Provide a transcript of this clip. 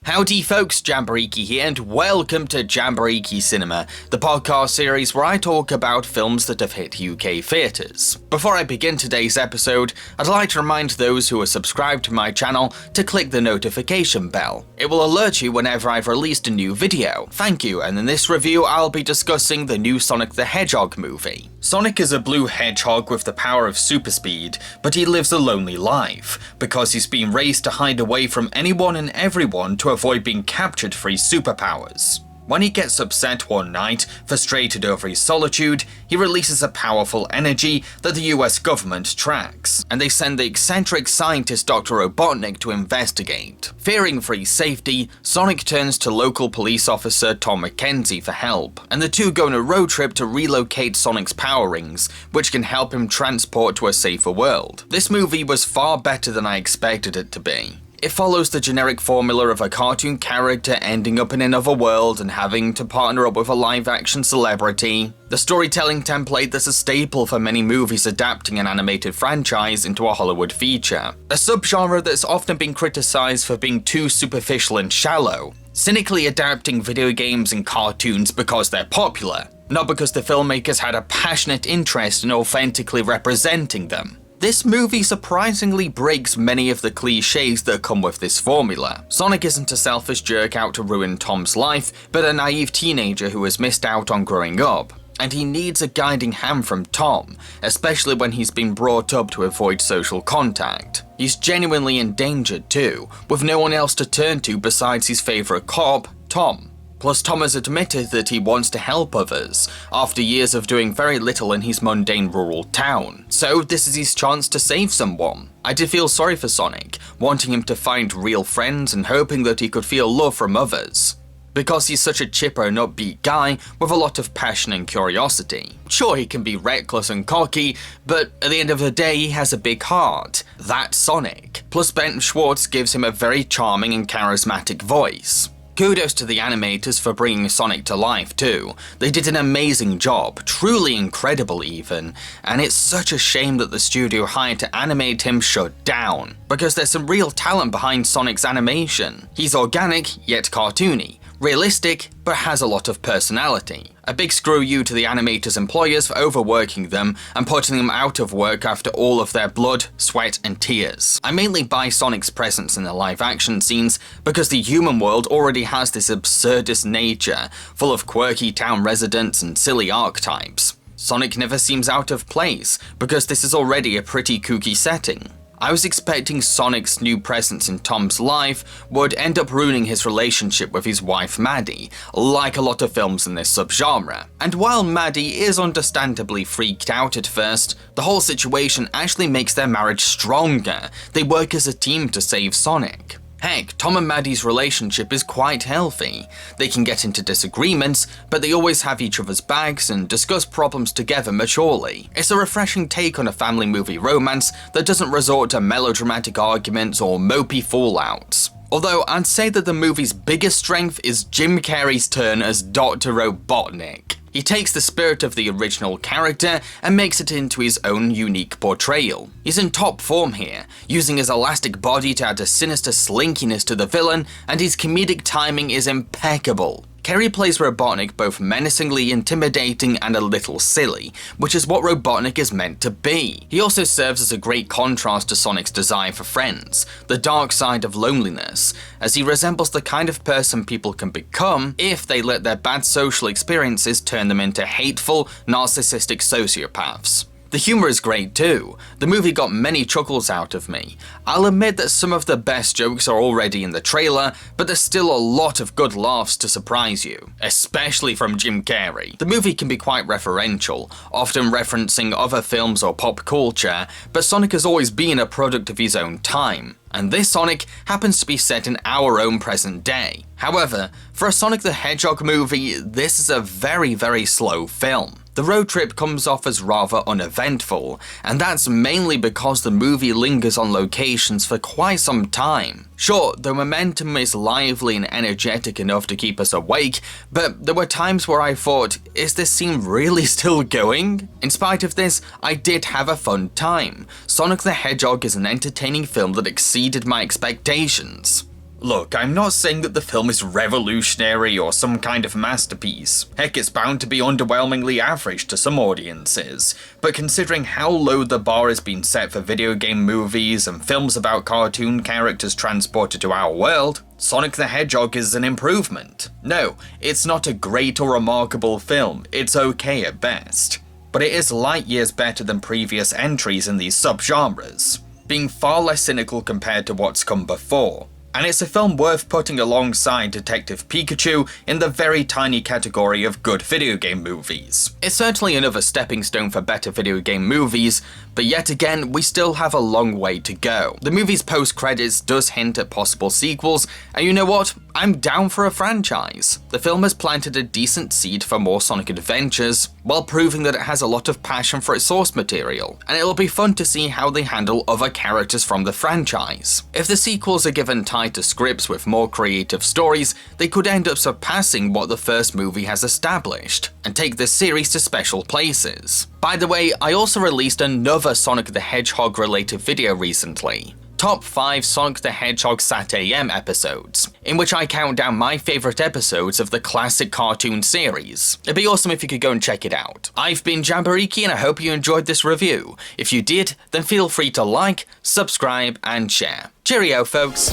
Howdy folks, Jambareeqi here and welcome to Jambareeqi Cinema, the podcast series where I talk about films that have hit UK theatres. Before I begin today's episode, I'd like to remind those who are subscribed to my channel to click the notification bell. It will alert you whenever I've released a new video. Thank you, and in this review I'll be discussing the new Sonic the Hedgehog movie. Sonic is a blue hedgehog with the power of super speed, but he lives a lonely life, because he's been raised to hide away from anyone and everyone to avoid being captured for his superpowers. When he gets upset one night, frustrated over his solitude, he releases a powerful energy that the US government tracks, and they send the eccentric scientist Dr. Robotnik to investigate. Fearing for his safety, Sonic turns to local police officer Tom Mackenzie for help, and the two go on a road trip to relocate Sonic's power rings, which can help him transport to a safer world. This movie was far better than I expected it to be. It follows the generic formula of a cartoon character ending up in another world and having to partner up with a live-action celebrity. The storytelling template that's a staple for many movies adapting an animated franchise into a Hollywood feature. A subgenre that's often been criticized for being too superficial and shallow, cynically adapting video games and cartoons because they're popular, not because the filmmakers had a passionate interest in authentically representing them. This movie surprisingly breaks many of the cliches that come with this formula. Sonic isn't a selfish jerk out to ruin Tom's life, but a naive teenager who has missed out on growing up. And he needs a guiding hand from Tom, especially when he's been brought up to avoid social contact. He's genuinely endangered too, with no one else to turn to besides his favourite cop, Tom. Plus, Tom has admitted that he wants to help others, after years of doing very little in his mundane rural town. So this is his chance to save someone. I did feel sorry for Sonic, wanting him to find real friends and hoping that he could feel love from others. Because he's such a chipper and upbeat guy with a lot of passion and curiosity. Sure, he can be reckless and cocky, but at the end of the day he has a big heart. That's Sonic. Plus, Ben Schwartz gives him a very charming and charismatic voice. Kudos to the animators for bringing Sonic to life too. They did an amazing job, truly incredible even, and it's such a shame that the studio hired to animate him shut down, because there's some real talent behind Sonic's animation. He's organic, yet cartoony. Realistic, but has a lot of personality. A big screw you to the animators' employers for overworking them and putting them out of work after all of their blood, sweat, and tears. I mainly buy Sonic's presence in the live-action scenes because the human world already has this absurdist nature, full of quirky town residents and silly archetypes. Sonic never seems out of place, because this is already a pretty kooky setting. I was expecting Sonic's new presence in Tom's life would end up ruining his relationship with his wife Maddie, like a lot of films in this subgenre. And while Maddie is understandably freaked out at first, the whole situation actually makes their marriage stronger. They work as a team to save Sonic. Heck, Tom and Maddie's relationship is quite healthy. They can get into disagreements, but they always have each other's backs and discuss problems together maturely. It's a refreshing take on a family movie romance that doesn't resort to melodramatic arguments or mopey fallouts. Although I'd say that the movie's biggest strength is Jim Carrey's turn as Dr. Robotnik. He takes the spirit of the original character and makes it into his own unique portrayal. He's in top form here, using his elastic body to add a sinister slinkiness to the villain, and his comedic timing is impeccable. Carrey plays Robotnik both menacingly intimidating and a little silly, which is what Robotnik is meant to be. He also serves as a great contrast to Sonic's desire for friends, the dark side of loneliness, as he resembles the kind of person people can become if they let their bad social experiences turn them into hateful, narcissistic sociopaths. The humor is great too. The movie got many chuckles out of me. I'll admit that some of the best jokes are already in the trailer, but there's still a lot of good laughs to surprise you, especially from Jim Carrey. The movie can be quite referential, often referencing other films or pop culture, but Sonic has always been a product of his own time. And this Sonic happens to be set in our own present day. However, for a Sonic the Hedgehog movie, this is a very slow film. The road trip comes off as rather uneventful, and that's mainly because the movie lingers on locations for quite some time. Sure, the momentum is lively and energetic enough to keep us awake, but there were times where I thought, is this scene really still going? In spite of this, I did have a fun time. Sonic the Hedgehog is an entertaining film that exceeded my expectations. Look, I'm not saying that the film is revolutionary or some kind of masterpiece. Heck, it's bound to be underwhelmingly average to some audiences. But considering how low the bar has been set for video game movies and films about cartoon characters transported to our world, Sonic the Hedgehog is an improvement. No, it's not a great or remarkable film, it's okay at best. But it is light years better than previous entries in these subgenres, being far less cynical compared to what's come before. And it's a film worth putting alongside Detective Pikachu in the very tiny category of good video game movies. It's certainly another stepping stone for better video game movies, but yet again, we still have a long way to go. The movie's post-credits does hint at possible sequels, and you know what? I'm down for a franchise. The film has planted a decent seed for more Sonic adventures, while proving that it has a lot of passion for its source material, and it'll be fun to see how they handle other characters from the franchise. If the sequels are given tighter scripts with more creative stories, they could end up surpassing what the first movie has established, and take the series to special places. By the way, I also released another Sonic the Hedgehog related video recently. Top 5 Sonic the Hedgehog Sat AM episodes, in which I count down my favourite episodes of the classic cartoon series. It'd be awesome if you could go and check it out. I've been Jambareeqi and I hope you enjoyed this review. If you did, then feel free to like, subscribe and share. Cheerio folks!